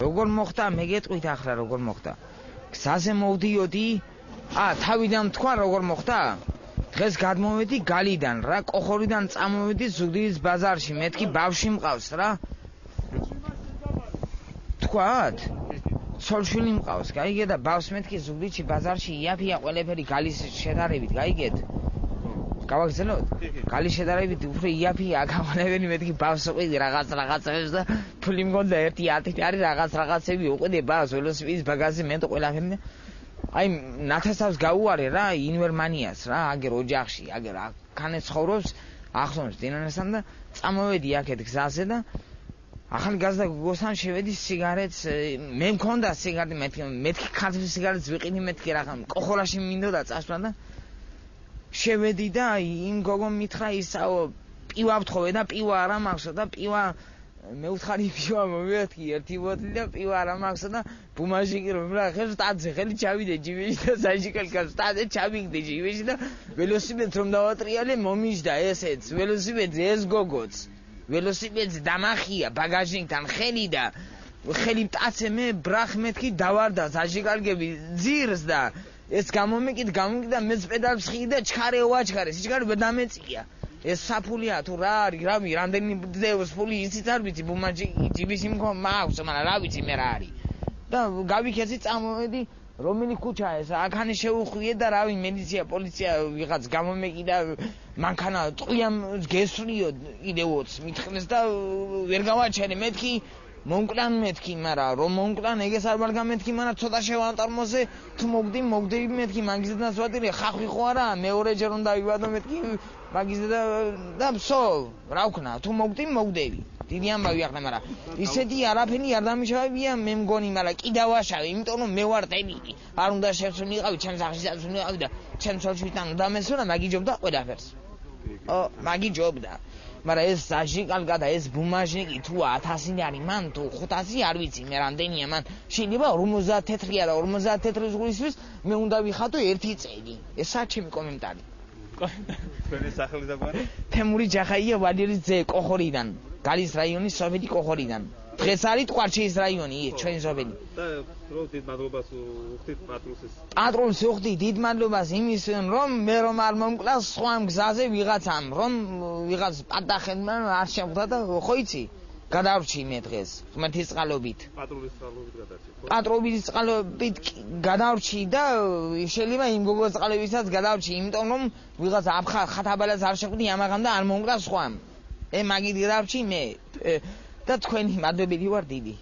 როგორ მოხდა მე გეტყვით ახლა როგორ მოხდა გზაზე მოვდიოდი თავიდან თქვა როგორ მოხდა დღეს გადმოვედი გალიდან რა კოხორიდან წამოვედი ზუგდიდის ბაზარში მეთქი ბავშვი მყავს რა თქვათ ცოლშვილი მყავს გაიგე და ბავშვს მეთქი ზუგდიდში ბაზარში იაფია ყველაფერი გალის შედარებით გაიგეთ გავაგზავნოთ გალის შედარებით უფრო იაფია გაყოლებელი მეთქი ბავშვს უყიდი რაღაცებს და ფული მგონდა 1-10 არის რაღაცები უყიდე ბავშვს ველოსიპედის ბაგაჟზე მე და ყველაფერი აი ნათესავს გაუარე რა ინვერმანიას რა აგერ ოჯახში აგერ აქანე ცხოვრობს ახლოს დინანესთან და წამოვედი აქეთ გზაზე და ახალგაზრდა გოგოსთან შევედი სიგარეტს მე მქონდა სიგარეტი მეთქი ქართლის სიგარეტს ვიყიდი მეთქი რა კოხორაში მინდოდა წასვლა და შევედი და იმ გოგომ მითხრა ისაო პივა ვთხოვე და პივა არ მაქვს და პივა მე ვთხარი პივა მომიერთი ერთი ბოთლი და პივა არ მაქვს და ბუმაჟიკი რომ რა ხერ სტადზე ხელი ჩავიდე ჯიბეში და საჯიკალკა სტადზე ჩავიგდე ჯიბეში და ველოსიპედს რომ დავატრიალე მომიჯდა ესეც ველოსიპედზე ეს გოგოც ველოსიპედზე დამახია ბაგაჟინგთან ხელი და ხელი მტაცე მე ბრახ მეთქი დავარდა საჯიკალკები ძირს და ეს გამომიკიდ და მეც პედალს ხი და ჩქარე ვაჩქარე სიჩქარე დამეწია ეს საფულია თუ რა არის რავი რამდენი დევს ფული ისიც არ ვიცი ბუმაჯი ჯიბისი მაქვს მაგრამ რა ვიცი მე რა არის და გავიქეცი წამოვედი რომელი ქუჩაა ეს აქანი შეუხვიე და რავი მილიცია პოლიცია ვიღაც გამომეკიდა მანქანა ტყვიამ გესვლიო კიდევაც მითხნეს და ვერ გავაჩერე მეთქი მომკლან მეთქი მაგრამ რომ მომკლან ეგეს არ ვარ გამეთქი მაგრამ ცოტა შევანტარმოზე თუ მოგდები მეთქი მაგიზედანაც ვატირე ხახვი ხო არა მეორეჯერ უნდა ვივადო მეთქი მაგიზედა და ვსო რა ვქნა თუ მოგდები დიდი ამბავი ახლა მაგრამ ისეთი არაფერი არ დამიშავებია მე მგონი მაგრამ კიდევ ვაშავე იმიტომ რომ მე ვარ ტენიკი არ უნდა შევსუნიყავი ჩემს აღშისაც უნიყავი და ჩემს ოჩვიდან უნდა მესურა მაგიჯობდა ყველაფერს მაგიჯობდა მაგრამ ეს საჟიკალკა და ეს ბუმაჟნიკი თუ 1000 არის მან თუ 500 არ ვიცი მე რამდენია მან შეიძლება 50 თეთრია და 50 თეთრის გულისთვის მე უნდა ვიხატო 1 წელი ესაა ჩემი კომენტარი თქვენი სახელი და გვარი თემური ჯახაია ვალიერის ძე კოხორიდან გალის რაიონის სოფელი კოხორიდან დღეს არის ტყვარჩეის რაიონი ჩვენი სოფელი და რო დიდ მადლობას უხდით პატრულს უხდი დიდ მადლობას იმის რომ მე რომ არ მომკლავს სხვა გზაზე ვიღაცამ რომ ვიღაც პატახენმა არ შემხვდა და ხო იცი გადავრჩი მე დღეს ღმერთის წყალობით პატრულის წყალობით გადავრჩი და შეიძლება იმ გოგოს წყალებისაც გადავრჩი იმიტომ რომ ვიღაც ხათაბალას არ შეხვდი ამაღამ და არ მომკლავს სხვამ მაგით გადავრჩი მე და თქვენი მადლობელი ვარ დიდი